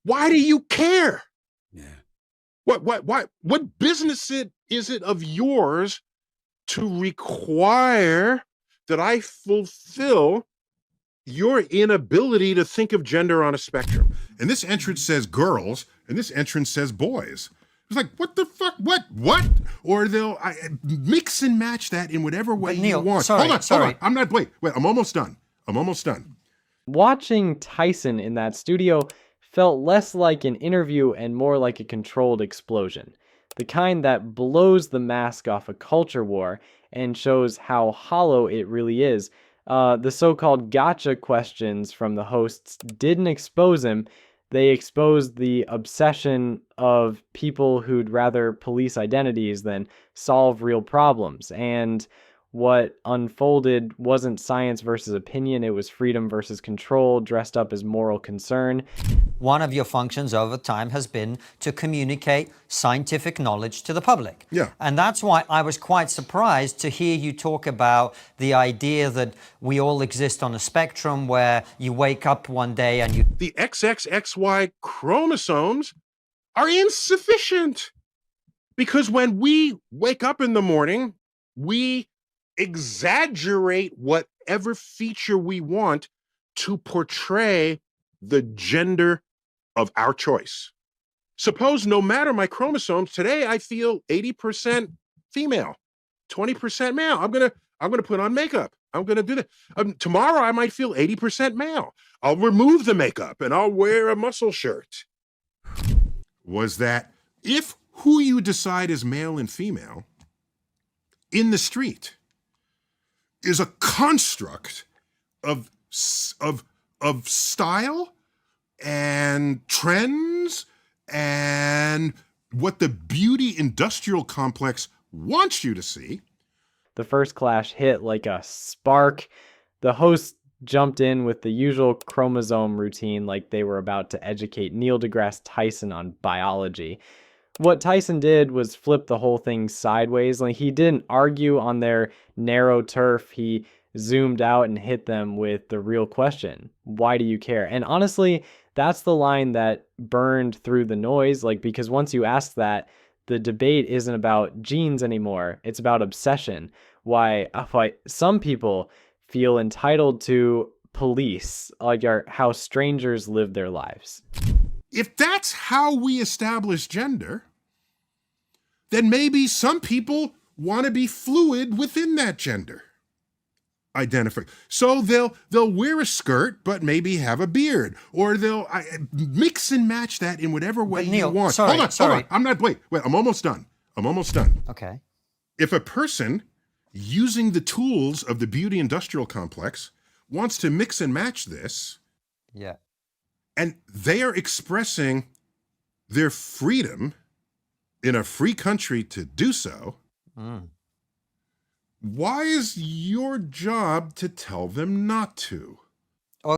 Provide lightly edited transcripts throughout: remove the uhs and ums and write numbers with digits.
Why do you care? Yeah. What business is it of yours to require that I fulfill your inability to think of gender on a spectrum? And this entrance says girls, and this entrance says boys. It's like, what the fuck? What? Or they'll mix and match that in whatever way Neil, you want. Sorry. Hold on. I'm not, wait, I'm almost done. Watching Tyson in that studio felt less like an interview and more like a controlled explosion. The kind that blows the mask off a culture war and shows how hollow it really is. The so-called gotcha questions from the hosts didn't expose him. They exposed the obsession of people who'd rather police identities than solve real problems. And what unfolded wasn't science versus opinion, it was freedom versus control dressed up as moral concern. One of your functions over time has been to communicate scientific knowledge to the public. Yeah. And that's why I was quite surprised to hear you talk about the idea that we all exist on a spectrum where you wake up one day and you... The XXXY chromosomes are insufficient because when we wake up in the morning, we exaggerate whatever feature we want to portray the gender of our choice. Suppose no matter my chromosomes, today I feel 80% female, 20% male. I'm gonna put on makeup. I'm gonna do that. Tomorrow I might feel 80% male. I'll remove the makeup and I'll wear a muscle shirt. Was that if who you decide is male and female in the street is a construct of style and trends and what the beauty industrial complex wants you to see. The first clash hit like a spark. The host jumped in with the usual chromosome routine like they were about to educate Neil deGrasse Tyson on biology. What Tyson did was flip the whole thing sideways. Like, he didn't argue on their narrow turf. He zoomed out and hit them with the real question. Why do you care? And honestly, that's the line that burned through the noise. Like, because once you ask that, the debate isn't about genes anymore. It's about obsession. Why some people feel entitled to police, like how strangers live their lives. If that's how we establish gender, then maybe some people want to be fluid within that gender identify. So they'll wear a skirt, but maybe have a beard, or they'll mix and match that in whatever way Neil, you want. Sorry. Hold on. Wait, I'm almost done. Okay. If a person using the tools of the beauty industrial complex wants to mix and match this, Yeah. and they are expressing their freedom in a free country to do so, why is your job to tell them not to?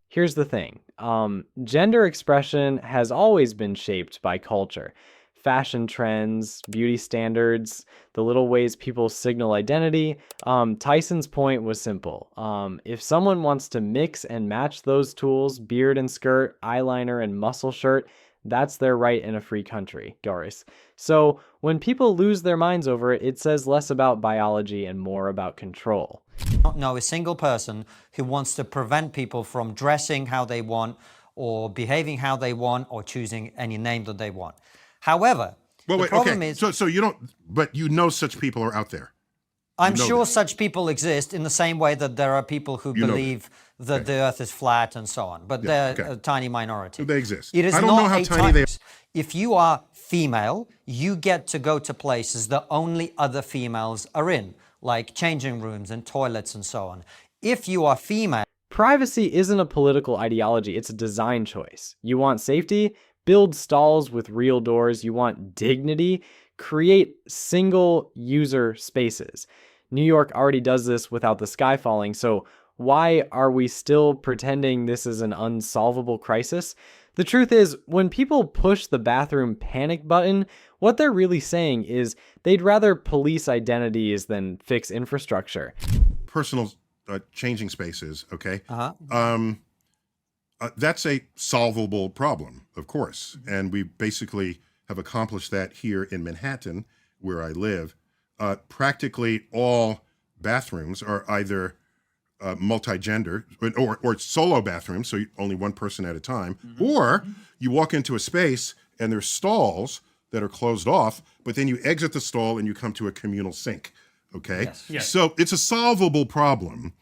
Here's the thing. Gender expression has always been shaped by culture. Fashion trends, beauty standards, the little ways people signal identity. Tyson's point was simple. If someone wants to mix and match those tools, beard and skirt, eyeliner and muscle shirt, that's their right in a free country, Doris. So when people lose their minds over it, it says less about biology and more about control. I don't know a single person who wants to prevent people from dressing how they want or behaving how they want or choosing any name that they want. However, the problem is... So you don't, but you know such people are out there. I'm sure such people exist in the same way that there are people who believe that the earth is flat and so on, but they're a tiny minority. They exist. It is I don't not know how tiny they are. If you are female, you get to go to places that only other females are in, like changing rooms and toilets and so on. If you are female... Privacy isn't a political ideology, it's a design choice. You want safety? Build stalls with real doors. You want dignity? Create single user spaces. New York already does this without the sky falling, so why are we still pretending this is an unsolvable crisis? The truth is, when people push the bathroom panic button, what they're really saying is they'd rather police identities than fix infrastructure. Personal changing spaces, okay? That's a solvable problem, of course. And we basically have accomplished that here in Manhattan, where I live. Practically all bathrooms are either multi-gender or solo bathrooms, so only one person at a time, or you walk into a space and there's stalls that are closed off, but then you exit the stall and you come to a communal sink, okay? Yes. So it's a solvable problem.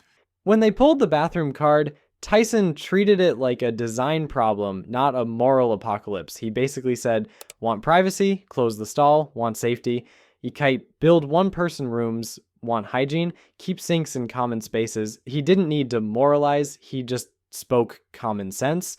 When they pulled the bathroom card, Tyson treated it like a design problem, not a moral apocalypse. He basically said, want privacy, close the stall, want safety. You kite, build one-person rooms, want hygiene, keep sinks in common spaces. He didn't need to moralize, he just spoke common sense.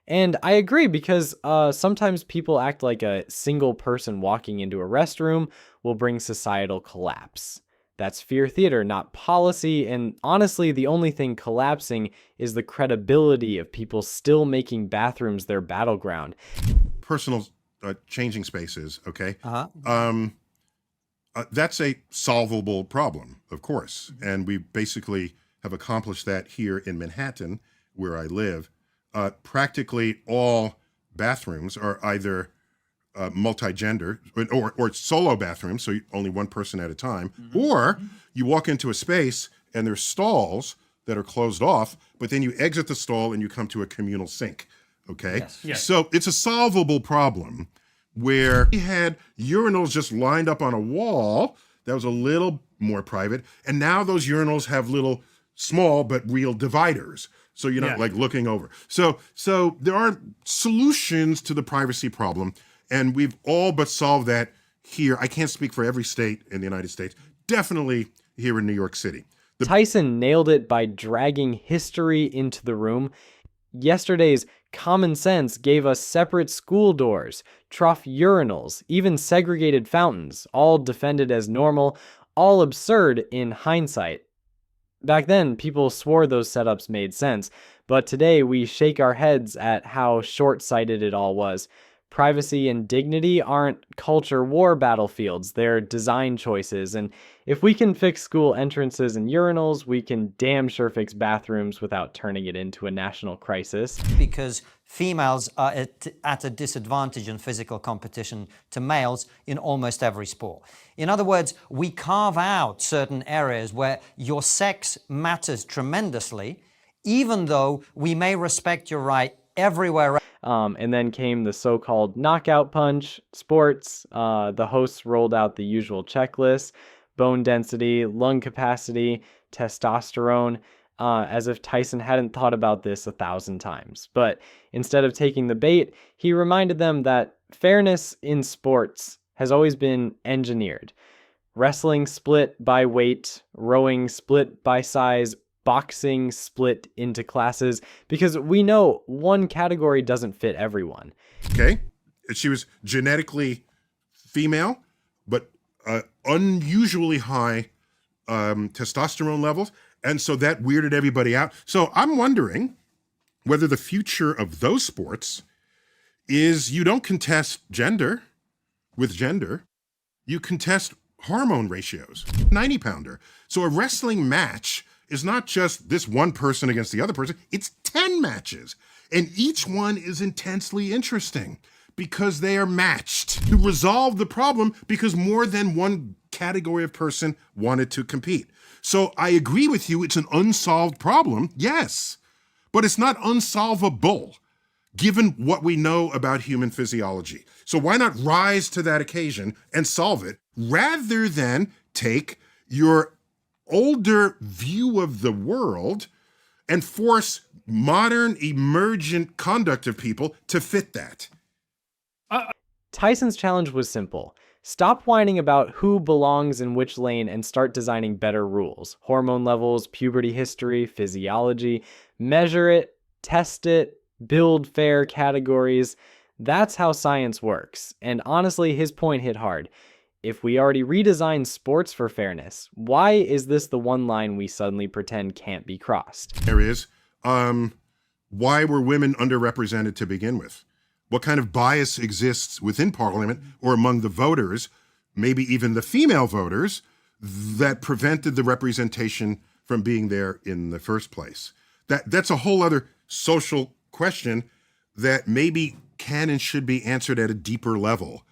And I agree, because sometimes people act like a single person walking into a restroom will bring societal collapse. That's fear theater, not policy, and honestly, the only thing collapsing is the credibility of people still making bathrooms their battleground. Personal changing spaces, okay? That's a solvable problem, of course. And we basically have accomplished that here in Manhattan, where I live. Practically all bathrooms are either multi-gender or solo bathrooms, so only one person at a time, or you walk into a space and there's stalls that are closed off, but then you exit the stall and you come to a communal sink, okay? Yes. So it's a solvable problem where we had urinals just lined up on a wall that was a little more private, and now those urinals have little small but real dividers, so you're not like looking over. So there are solutions to the privacy problem, and we've all but solved that here. I can't speak for every state in the United States, definitely here in New York City. Tyson nailed it by dragging history into the room. Yesterday's common sense gave us separate school doors, trough urinals, even segregated fountains, all defended as normal, all absurd in hindsight. Back then, people swore those setups made sense, but today we shake our heads at how short-sighted it all was. Privacy and dignity aren't culture war battlefields, they're design choices, and if we can fix school entrances and urinals, we can damn sure fix bathrooms without turning it into a national crisis. Because females are at a disadvantage in physical competition to males in almost every sport. In other words, we carve out certain areas where your sex matters tremendously, even though we may respect your right everywhere. And then came the so-called knockout punch, sports. The hosts rolled out the usual checklist: bone density, lung capacity, testosterone, as if Tyson hadn't thought about this 1,000 times. But instead of taking the bait, he reminded them that fairness in sports has always been engineered. Wrestling split by weight, rowing split by size, boxing split into classes, because we know one category doesn't fit everyone. Okay, she was genetically female, but unusually high testosterone levels, and so that weirded everybody out. So I'm wondering whether the future of those sports is you don't contest gender with gender, you contest hormone ratios. 90-pounder. So a wrestling match is not just this one person against the other person, it's 10 matches. And each one is intensely interesting because they are matched to resolve the problem because more than one category of person wanted to compete. So I agree with you, it's an unsolved problem, yes, but it's not unsolvable given what we know about human physiology. So why not rise to that occasion and solve it rather than take your older view of the world and force modern emergent conduct of people to fit that. Tyson's challenge was simple. Stop whining about who belongs in which lane and start designing better rules. Hormone levels, puberty history, physiology. Measure it, test it, build fair categories. That's how science works. And honestly, his point hit hard. If we already redesigned sports for fairness, why is this the one line we suddenly pretend can't be crossed? There is. Why were women underrepresented to begin with? What kind of bias exists within Parliament or among the voters, maybe even the female voters, that prevented the representation from being there in the first place? That's a whole other social question that maybe can and should be answered at a deeper level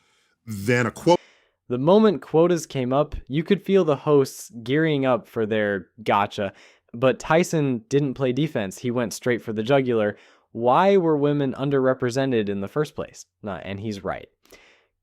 than a quote. The moment quotas came up, you could feel the hosts gearing up for their gotcha, but Tyson didn't play defense. He went straight for the jugular. Why were women underrepresented in the first place? And he's right.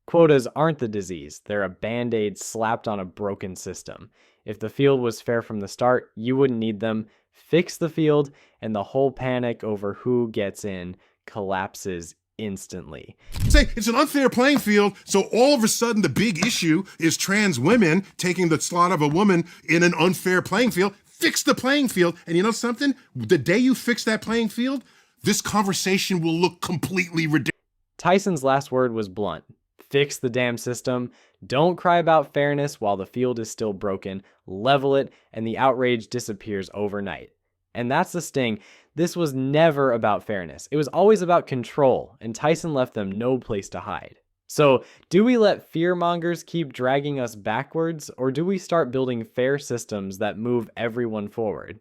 Quotas aren't the disease. They're a band-aid slapped on a broken system. If the field was fair from the start, you wouldn't need them. Fix the field, and the whole panic over who gets in collapses instantly. Say it's an unfair playing field, so all of a sudden the big issue is trans women taking the slot of a woman in an unfair playing field. Fix the playing field, and you know something? The day you fix that playing field, this conversation will look completely ridiculous. Tyson's last word was blunt. Fix the damn system. Don't cry about fairness while the field is still broken. Level it, and the outrage disappears overnight. And that's the sting. This was never about fairness. It was always about control, and Tyson left them no place to hide. So, do we let fearmongers keep dragging us backwards, or do we start building fair systems that move everyone forward?